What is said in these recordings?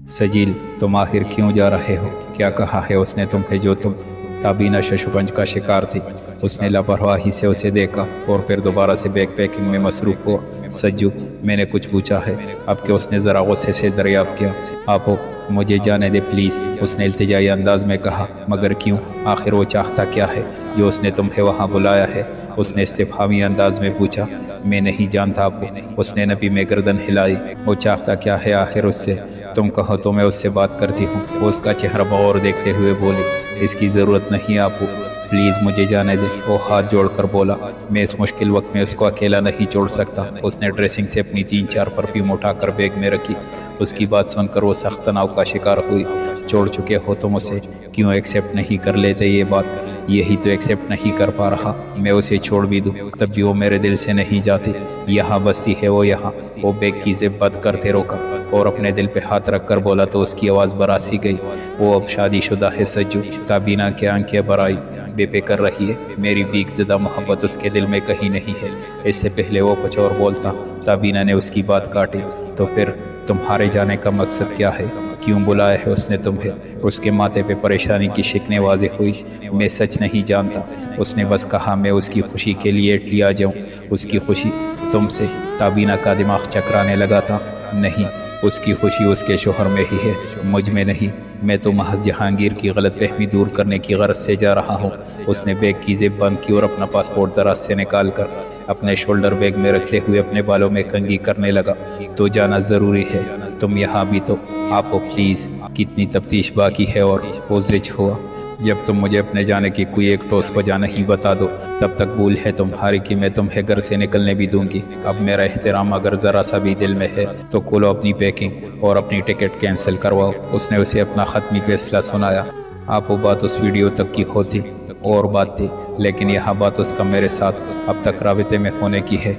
سجیل تم آخر کیوں جا رہے ہو؟ کیا کہا ہے اس نے تمہیں جو تم؟ تابینہ ششوپنج کا شکار تھی۔ اس نے لاپرواہی سے اسے دیکھا اور پھر دوبارہ سے بیگ پیکنگ میں مصروف ہوا۔ سجو میں نے کچھ پوچھا ہے؟ اب کہ اس نے ذرا غصے سے دریافت کیا۔ آپ مجھے جانے دے پلیز، اس نے التجائی انداز میں کہا۔ مگر کیوں؟ آخر وہ چاہتا کیا ہے جو اس نے تمہیں وہاں بلایا ہے؟ اس نے استفہامی انداز میں پوچھا۔ میں نہیں جانتا آپ، اس نے نبی میں گردن ہلائی۔ وہ چاہتا کیا ہے آخر اس سے؟ تم کہو تو میں اس سے بات کرتی ہوں۔ وہ اس کا چہرہ بغور دیکھتے ہوئے بولی۔ اس کی ضرورت نہیں آپ، پلیز مجھے جانے دے۔ وہ ہاتھ جوڑ کر بولا۔ میں اس مشکل وقت میں اس کو اکیلا نہیں چھوڑ سکتا۔ اس نے ڈریسنگ سے اپنی 3-4 پرفیوم اٹھا کر بیگ میں رکھی۔ اس کی بات سن کر وہ سخت تناؤ کا شکار ہوئی۔ چھوڑ چکے ہو تم اسے، کیوں ایکسیپٹ نہیں کر لیتے یہ بات؟ یہی تو ایکسیپٹ نہیں کر پا رہا۔ میں اسے چھوڑ بھی دوں تب بھی وہ میرے دل سے نہیں جاتی۔ یہاں بستی ہے وہ یہاں۔ وہ بیگ کی زپ بند کرتے روکا اور اپنے دل پہ ہاتھ رکھ کر بولا تو اس کی آواز براسی گئی۔ وہ اب شادی شدہ ہے سجو۔ تابینہ کی آنکھیں بھر آئی، بے پے کر رہی ہے۔ میری بیگ زدہ محبت اس کے دل میں کہیں نہیں ہے۔ اس سے پہلے وہ کچھ اور بولتا، تابینہ نے اس کی بات کاٹی۔ تو پھر تمہارے جانے کا مقصد کیا ہے؟ کیوں بلایا ہے اس نے تمہیں؟ اس کے ماتھے پہ پریشانی کی شکنیں واضح ہوئی۔ میں سچ نہیں جانتا، اس نے بس کہا میں اس کی خوشی کے لیے اٹلی آ جاؤں۔ اس کی خوشی تم سے؟ تابینہ کا دماغ چکرانے لگا تھا۔ نہیں، اس کی خوشی اس کے شوہر میں ہی ہے، مجھ میں نہیں۔ میں تو محض جہانگیر کی غلط فہمی دور کرنے کی غرض سے جا رہا ہوں۔ اس نے بیگ کی زپ بند کی اور اپنا پاسپورٹ دراز سے نکال کر اپنے شولڈر بیگ میں رکھتے ہوئے اپنے بالوں میں کنگھی کرنے لگا۔ تو جانا ضروری ہے، تم یہاں بھی تو آپ پلیز۔ کتنی تفتیش باقی ہے؟ اور وہ زج ہوا۔ جب تم مجھے اپنے جانے کی کوئی ایک ٹھوس وجہ نہیں بتا دو تب تک بھول ہے تمہاری کہ میں تمہیں گھر سے نکلنے بھی دوں گی۔ اب میرا احترام اگر ذرا سا بھی دل میں ہے تو کھولو اپنی پیکنگ اور اپنی ٹکٹ کینسل کرواؤ۔ اس نے اسے اپنا حتمی فیصلہ سنایا۔ آپ وہ بات اس ویڈیو تک کی ہوتی اور بات تھی، لیکن یہاں بات اس کا میرے ساتھ اب تک رابطے میں ہونے کی ہے۔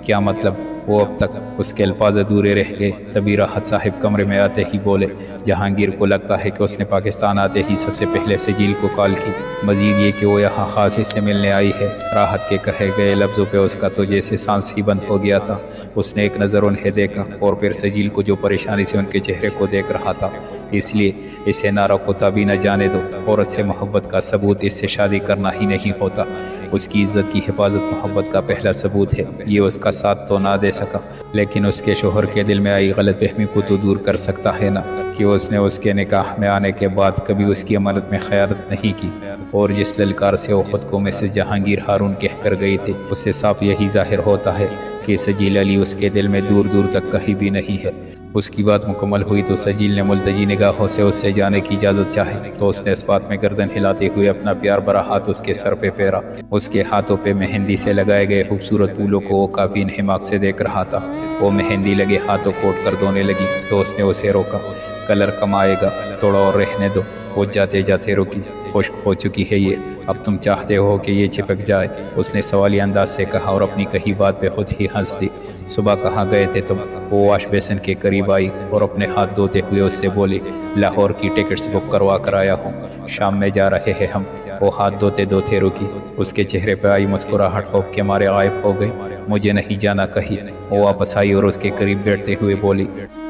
کیا مطلب؟ وہ اب تک اس کے الفاظ ادھورے رہ گئے۔ تبھی راحت صاحب کمرے میں آتے ہی بولے۔ جہانگیر کو لگتا ہے کہ اس نے پاکستان آتے ہی سب سے پہلے سجیل کو کال کی، مزید یہ کہ وہ یہاں خاص اس سے ملنے آئی ہے۔ راحت کے کہے گئے لفظوں پہ اس کا تو جیسے سانس ہی بند ہو گیا تھا۔ اس نے ایک نظر انہیں دیکھا اور پھر سجیل کو جو پریشانی سے ان کے چہرے کو دیکھ رہا تھا۔ اس لیے اسے نہ رکھو تبھی نہ جانے دو۔ عورت سے محبت کا ثبوت اس سے شادی کرنا ہی نہیں ہوتا۔ اس کی عزت کی حفاظت محبت کا پہلا ثبوت ہے۔ یہ اس کا ساتھ تو نہ دے سکا، لیکن اس کے شوہر کے دل میں آئی غلط فہمی کو تو دور کر سکتا ہے نا کہ اس نے اس کے نکاح میں آنے کے بعد کبھی اس کی امانت میں خیانت نہیں کی۔ اور جس للکار سے وہ خود کو مسز جہانگیر ہارون کہہ کر گئی تھی، اس سے صاف یہی ظاہر ہوتا ہے کہ سجیل علی اس کے دل میں دور دور تک کہیں بھی نہیں ہے۔ اس کی بات مکمل ہوئی تو سجیل نے ملتجی نگاہوں سے اس سے جانے کی اجازت چاہی تو اس نے اس بات میں گردن ہلاتے ہوئے اپنا پیار بھرا ہاتھ اس کے سر پہ پھیرا۔ اس کے ہاتھوں پہ مہندی سے لگائے گئے خوبصورت پھولوں کو وہ کافی انہماک سے دیکھ رہا تھا۔ وہ مہندی لگے ہاتھوں کوٹ کر دھونے لگی تو اس نے اسے روکا۔ کلر کم آئے گا، تھوڑا اور رہنے دو۔ وہ جاتے جاتے رکی۔ خشک ہو چکی ہے یہ، اب تم چاہتے ہو کہ یہ چپک جائے؟ اس نے سوالی انداز سے کہا اور اپنی کہی بات پہ خود ہی ہنس دی۔ صبح کہاں گئے تھے تم؟ وہ واش بیسن کے قریب آئی اور اپنے ہاتھ دھوتے ہوئے اس سے بولی۔ لاہور کی ٹکٹس بک کروا کر آیا ہوں، شام میں جا رہے ہیں ہم۔ وہ ہاتھ دھوتے دھوتے رکی۔ اس کے چہرے پہ آئی مسکراہٹ خوف کے مارے غائب ہو گئی۔ مجھے نہیں جانا کہیں۔ وہ واپس آئی اور اس کے قریب بیٹھتے ہوئے بولی۔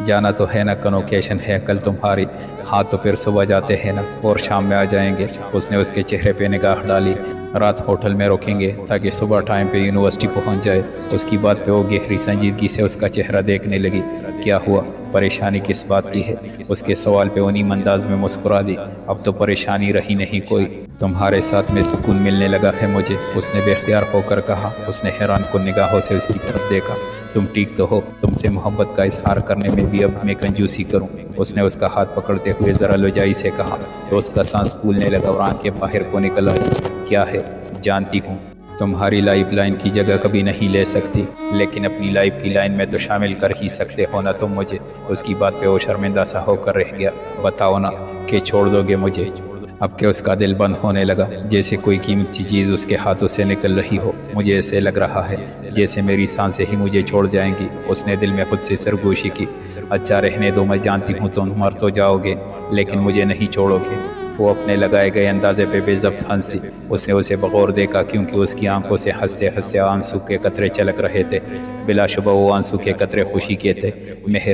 جانا تو ہے نا، کنوکیشن ہے کل تمہاری۔ ہاں تو پھر صبح جاتے ہیں نا اور شام میں آ جائیں گے۔ اس نے اس کے چہرے پہ نگاہ ڈالی۔ رات ہوٹل میں رکیں گے تاکہ صبح ٹائم پہ یونیورسٹی پہنچ جائے۔ اس کی بات پہ وہ گہری سنجیدگی سے اس کا چہرہ دیکھنے لگی۔ کیا ہوا؟ پریشانی کس بات کی ہے؟ اس کے سوال پہ انہی انداز میں مسکرا دی۔ اب تو پریشانی رہی نہیں کوئی، تمہارے ساتھ میں سکون ملنے لگا ہے مجھے، اس نے بے اختیار ہو کر کہا۔ اس نے حیران کن نگاہوں سے اس کی طرف دیکھا۔ تم ٹھیک تو ہو؟ تم سے محبت کا اظہار کرنے میں بھی اب میں کنجوسی کروں؟ اس نے اس کا ہاتھ پکڑتے ہوئے ذرا لجائی سے کہا تو اس کا سانس پھولنے لگا اور آنکھیں باہر کو نکل آئی۔ کیا ہے؟ جانتی ہوں تمہاری لائف لائن کی جگہ کبھی نہیں لے سکتی، لیکن اپنی لائف کی لائن میں تو شامل کر ہی سکتے ہو نا تم مجھے۔ اس کی بات پہ وہ شرمندہ سا ہو کر رہ گیا۔ بتاؤ نا کہ چھوڑ دو گے مجھے؟ اب کہ اس کا دل بند ہونے لگا، جیسے کوئی قیمتی چیز اس کے ہاتھوں سے نکل رہی ہو۔ مجھے ایسے لگ رہا ہے جیسے میری سانسیں ہی مجھے چھوڑ جائیں گی۔ اس نے دل میں خود سے سرگوشی کی۔ اچھا رہنے دو، میں جانتی ہوں تم مر تو جاؤ گے لیکن مجھے نہیں چھوڑو گے۔ وہ اپنے لگائے گئے اندازے پہ بے ضبط ہنسی۔ اس نے اسے بغور دیکھا کیونکہ اس کی آنکھوں سے ہنستے ہنستے آنسو کے قطرے چلک رہے تھے۔ بلا شبہ وہ آنسو کے قطرے خوشی کے تھے۔ مہر،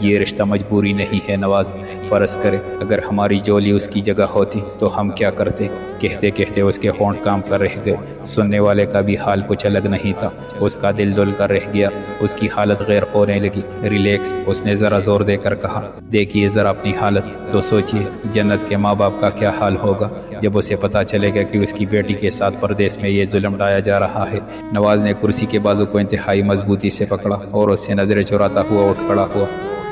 یہ رشتہ مجبوری نہیں ہے نواز۔ فرض کرے اگر ہماری جولی اس کی جگہ ہوتی تو ہم کیا کرتے؟ کہتے کہتے اس کے ہونٹ کام کر رہ گئے۔ سننے والے کا بھی حال کچھ الگ نہیں تھا، اس کا دل ڈل کر رہ گیا، اس کی حالت غیر ہونے لگی۔ ریلیکس، اس نے ذرا زور دے کر کہا، دیکھیے ذرا اپنی حالت تو سوچئے، جنت کے ماں باپ کا کیا حال ہوگا جب اسے پتا چلے گا کہ اس کی بیٹی کے ساتھ پردیس میں یہ ظلم ڈھایا جا رہا ہے۔ نواز نے کرسی کے بازو کو انتہائی مضبوطی سے پکڑا اور اس سے نظریں چراتا ہوا اٹھ کھڑا ہوا۔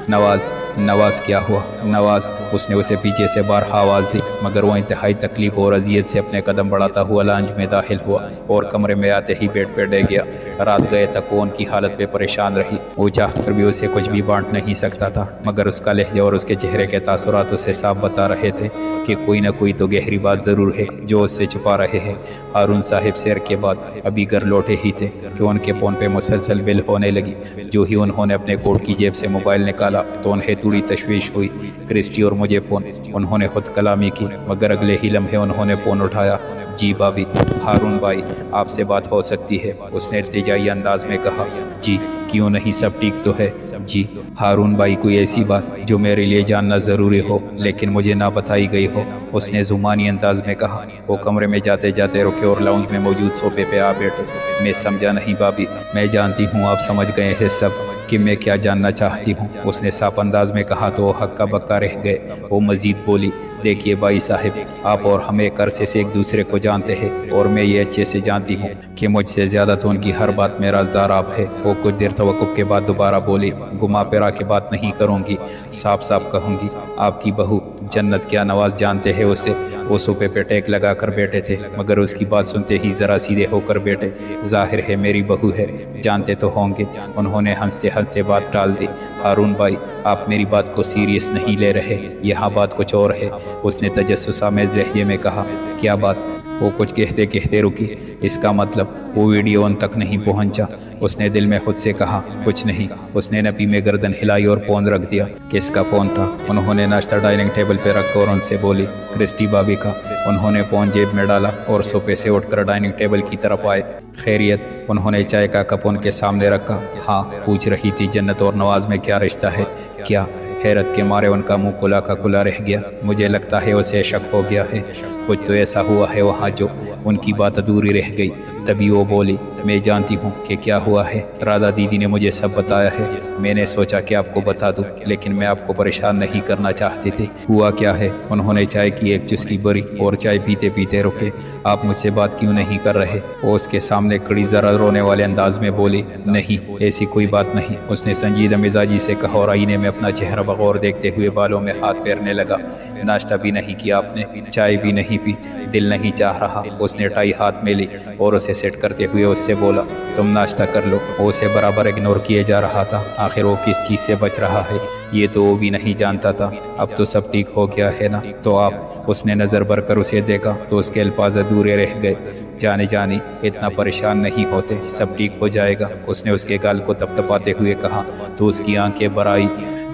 نواز کیا ہوا؟ نواز، اس نے اسے پیچھے سے بارہا آواز دی، مگر وہ انتہائی تکلیف اور اذیت سے اپنے قدم بڑھاتا ہوا لانج میں داخل ہوا اور کمرے میں آتے ہی بیڈ پہ ڈے گیا۔ رات گئے تک وہ ان کی حالت پہ پریشان رہی، وہ چاہ کر بھی اسے کچھ بھی بانٹ نہیں سکتا تھا، مگر اس کا لہجہ اور اس کے چہرے کے تاثرات اسے صاف بتا رہے تھے کہ کوئی نہ کوئی تو گہری بات ضرور ہے جو اس سے چھپا رہے ہیں۔ ہارون صاحب سیر کے بعد ابھی گھر لوٹے ہی تھے کہ ان کے فون پہ مسلسل بل ہونے لگی۔ جو ہی انہوں نے اپنے کوٹ کی جیب سے موبائل نکالا تو انہیں تھوڑی تشویش ہوئی۔ کرسٹی اور مجھے فون، انہوں نے خود کلامی کی، مگر اگلے ہی لمحے انہوں نے فون اٹھایا۔ جی بھابی، ہارون بھائی، آپ سے بات ہو سکتی ہے؟ اس نے ارتجائی انداز میں کہا۔ جی، کیوں نہیں، سب ٹھیک تو ہے؟ جی ہارون بھائی، کوئی ایسی بات جو میرے لیے جاننا ضروری ہو لیکن مجھے نہ بتائی گئی ہو؟ اس نے زمانی انداز میں کہا۔ وہ کمرے میں جاتے جاتے رکے اور لاؤنج میں موجود صوفے پہ آ بیٹھے۔ میں سمجھا نہیں بھابی، میں جانتی ہوں آپ سمجھ گئے ہیں سب کہ میں کیا جاننا چاہتی ہوں، اس نے صاف انداز میں کہا تو وہ ہکا بکا رہ گئے۔ وہ مزید بولی، دیکھیے بھائی صاحب، آپ اور ہم ایک عرصے سے ایک دوسرے کو جانتے ہیں اور میں یہ اچھے سے جانتی ہوں کہ مجھ سے زیادہ تو ان کی ہر بات میں رازدار آپ ہے۔ وہ کچھ دیر توقف کے بعد دوبارہ بولی، گما پھرا کے بات نہیں کروں گی، صاف صاف کہوں گی، آپ کی بہو جنت کیا نواز جانتے ہیں اسے؟ وہ صوفے پہ ٹیک لگا کر بیٹھے تھے مگر اس کی بات سنتے ہی ذرا سیدھے ہو کر بیٹھے۔ ظاہر ہے میری بہو ہے، جانتے تو ہوں گے، انہوں نے ہنستے ہنستے بات ٹال دی۔ ہارون بھائی، آپ میری بات کو سیریس نہیں لے رہے، یہاں بات کچھ اور ہے، اس نے تجسس آمیز لہجے میں کہا۔ کیا بات؟ وہ کچھ کہتے کہتے رکی۔ اس کا مطلب وہ ویڈیو ان تک نہیں پہنچا؟ اس نے دل میں خود سے کہا۔ کچھ نہیں، اس نے نپی میں گردن ہلائی اور فون رکھ دیا۔ کس کا فون تھا؟ انہوں نے ناشتہ ڈائننگ ٹیبل پہ رکھ اور ان سے بولی۔ کرسٹی بھابی کا۔ انہوں نے فون جیب میں ڈالا اور صوفے سے اٹھ کر ڈائننگ ٹیبل کی طرف آئے۔ خیریت؟ انہوں نے چائے کا کپ ان کے سامنے رکھا۔ ہاں، پوچھ رہی تھی جنت اور نواز میں کیا رشتہ ہے؟ کیا؟ حیرت کے مارے ان کا منہ کھلا کا کھلا رہ گیا۔ مجھے لگتا ہے اسے شک ہو گیا ہے، کچھ تو ایسا ہوا ہے وہاں جو ان کی بات ادھوری رہ گئی۔ تبھی وہ بولی، میں جانتی ہوں کہ کیا ہوا ہے، رادا دیدی نے مجھے سب بتایا ہے، میں نے سوچا کہ آپ کو بتا دوں لیکن میں آپ کو پریشان نہیں کرنا چاہتی تھی۔ ہوا کیا ہے؟ انہوں نے چائے کی ایک چسکی بری اور چائے پیتے پیتے رکے۔ آپ مجھ سے بات کیوں نہیں کر رہے؟ وہ اس کے سامنے کھڑی ذرا رونے والے انداز میں بولی۔ نہیں، ایسی کوئی بات نہیں، اس نے سنجیدہ مزاجی سے کہا اور آئینے میں اپنا چہرہ بغور دیکھتے ہوئے بالوں میں ہاتھ پھیرنے لگا۔ ناشتہ بھی نہیں کیا آپ نے، چائے بھی نہیں پی، دل نہیں چاہ رہا؟ اس نے ٹائی ہاتھ میں لی اور اسے سیٹ کرتے ہوئے اس سے بولا، تم ناشتہ کر لو۔ وہ اسے برابر اگنور کیے جا رہا تھا، آخر وہ کس چیز سے بچ رہا ہے یہ تو وہ بھی نہیں جانتا تھا۔ اب تو سب ٹھیک ہو گیا ہے نا؟ تو آپ؟ اس نے نظر بھر کر اسے دیکھا تو اس کے الفاظ ادھورے رہ گئے۔ جانی اتنا پریشان نہیں ہوتے، سب ٹھیک ہو جائے گا، اس نے اس کے گال کو تپتپاتے ہوئے کہا تو اس کی آنکھیں بھر آئی۔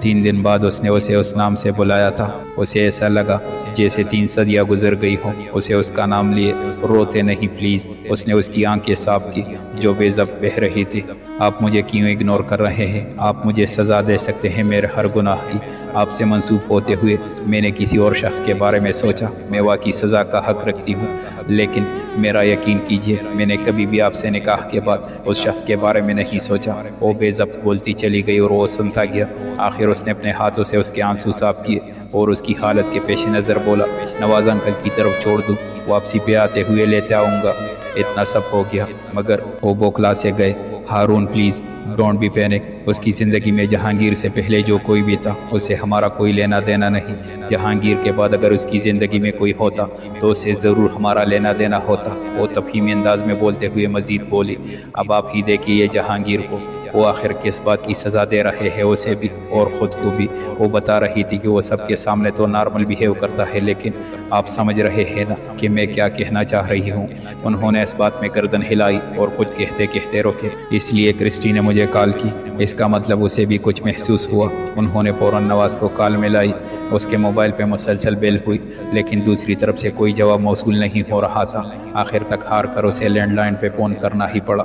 3 دن بعد اس نے اسے اس نام سے بلایا تھا، اسے ایسا لگا جیسے 3 صدیاں گزر گئی ہوں۔ اسے اس کا نام لیے، روتے نہیں پلیز، اس نے اس کی آنکھیں صاف کی جو بے ضبط بہہ رہی تھی۔ آپ مجھے کیوں اگنور کر رہے ہیں؟ آپ مجھے سزا دے سکتے ہیں میرے ہر گناہ کی، آپ سے منسوب ہوتے ہوئے میں نے کسی اور شخص کے بارے میں سوچا، میں واقعی سزا کا حق رکھتی ہوں، لیکن میرا یقین کیجیے میں نے کبھی بھی آپ سے نکاح کے بعد اس شخص کے بارے میں نہیں سوچا۔ وہ بے ضبط بولتی چلی گئی اور وہ سنتا گیا۔ آخر اس نے اپنے ہاتھوں سے اس کے آنسو صاف کیے اور اس کی حالت کے پیش نظر بولا، نواز انکل کی طرف چھوڑ دوں، واپسی پہ آتے ہوئے لیتے آؤں گا۔ اتنا سب ہو گیا مگر وہ بوکھلا سے گئے۔ Haroon please don't be panic, اس کی زندگی میں جہانگیر سے پہلے جو کوئی بھی تھا اسے ہمارا کوئی لینا دینا نہیں، جہانگیر کے بعد اگر اس کی زندگی میں کوئی ہوتا تو اسے ضرور ہمارا لینا دینا ہوتا۔ وہ تفہیمی انداز میں بولتے ہوئے مزید بولی، اب آپ ہی دیکھیے یہ جہانگیر کو، وہ آخر کس بات کی سزا دے رہے ہیں اسے بھی اور خود کو بھی۔ وہ بتا رہی تھی کہ وہ سب کے سامنے تو نارمل بیہیو کرتا ہے لیکن آپ سمجھ رہے ہیں نا کہ میں کیا کہنا چاہ رہی ہوں۔ انہوں نے اس بات میں گردن ہلائی اور کچھ کہتے کہتے رکے۔ اس لیے کرسٹی نے مجھے کال کی، اس کا مطلب اسے بھی کچھ محسوس ہوا۔ انہوں نے فوراً نواز کو کال ملائی، اس کے موبائل پہ مسلسل بیل ہوئی لیکن دوسری طرف سے کوئی جواب موصول نہیں ہو رہا تھا۔ آخر تک ہار کر اسے لینڈ لائن پہ فون کرنا ہی پڑا۔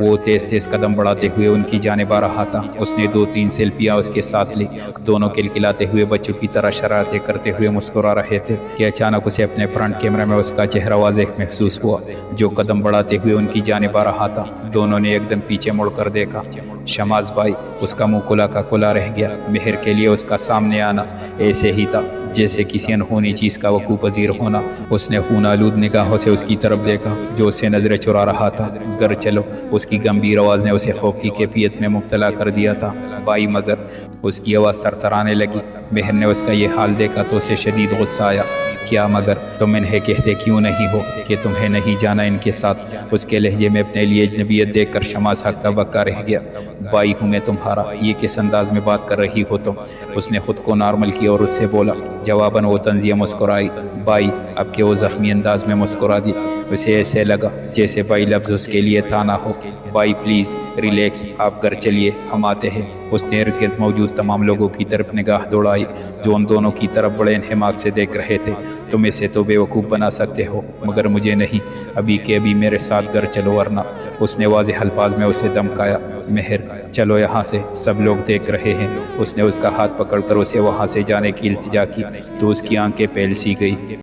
وہ تیز تیز قدم بڑھاتے ہوئے ان کی جانب آ رہا تھا۔ اس نے 2-3 سیلفیاں اس کے ساتھ لی۔ دونوں کلکلاتے ہوئے بچوں کی طرح شرارتیں کرتے ہوئے مسکرا رہے تھے کہ اچانک اسے اپنے فرنٹ کیمرہ میں اس کا چہرہ واضح محسوس ہوا جو قدم بڑھاتے ہوئے ان کی جانب آ رہا تھا۔ دونوں نے ایک دم پیچھے مڑ کر دیکھا۔ شماز بھائی، اس کا منہ کھلا کا کھلا رہ گیا۔ مہر کے لیے اس کا سامنے آنا ایسے ہی تھا جیسے کسی انہونی چیز کا وقوع پذیر ہونا۔ اس نے خون آلود نگاہوں سے اس کی طرف دیکھا جو اس سے نظریں چرا رہا تھا۔ گھر چلو، اس کی گمبھیر آواز نے اسے خوف کی کیفیت میں مبتلا کر دیا تھا۔ بھائی مگر، اس کی آواز تھرتھرانے لگی۔ مہر نے اس کا یہ حال دیکھا تو اسے شدید غصہ آیا۔ کیا مگر تم انہیں کہتے کیوں نہیں ہو کہ تمہیں نہیں جانا ان کے ساتھ؟ اس کے لہجے میں اپنے لیے اجنبیت دیکھ کر شماس ہکا بکا رہ گیا۔ بھائی ہوں میں تمہارا، یہ کس انداز میں بات کر رہی ہو تم؟ اس نے خود کو نارمل کیا اور اس سے بولا۔ جواباً وہ طنزیہ مسکرائی۔ بھائی، اب کہ وہ زخمی انداز میں مسکرا دی، اسے ایسے لگا جیسے بھائی لفظ اس کے لیے تھا نہ ہو۔ بھائی پلیز ریلیکس، آپ گھر چلیے، ہم آتے ہیں۔ اس نے ارد گرد موجود تمام لوگوں کی طرف نگاہ دوڑائی جو ان دونوں کی طرف بڑے انہماک سے دیکھ رہے تھے۔ تم اسے تو بے وقوف بنا سکتے ہو مگر مجھے نہیں۔ ابھی کے ابھی میرے ساتھ گھر چلو ورنہ۔ اس نے واضح الفاظ میں اسے دھمکایا۔ مہر، چلو یہاں سے، سب لوگ دیکھ رہے ہیں۔ اس نے اس کا ہاتھ پکڑ کر اسے وہاں سے جانے کی التجا کی تو اس کی آنکھیں پھیل سی گئی۔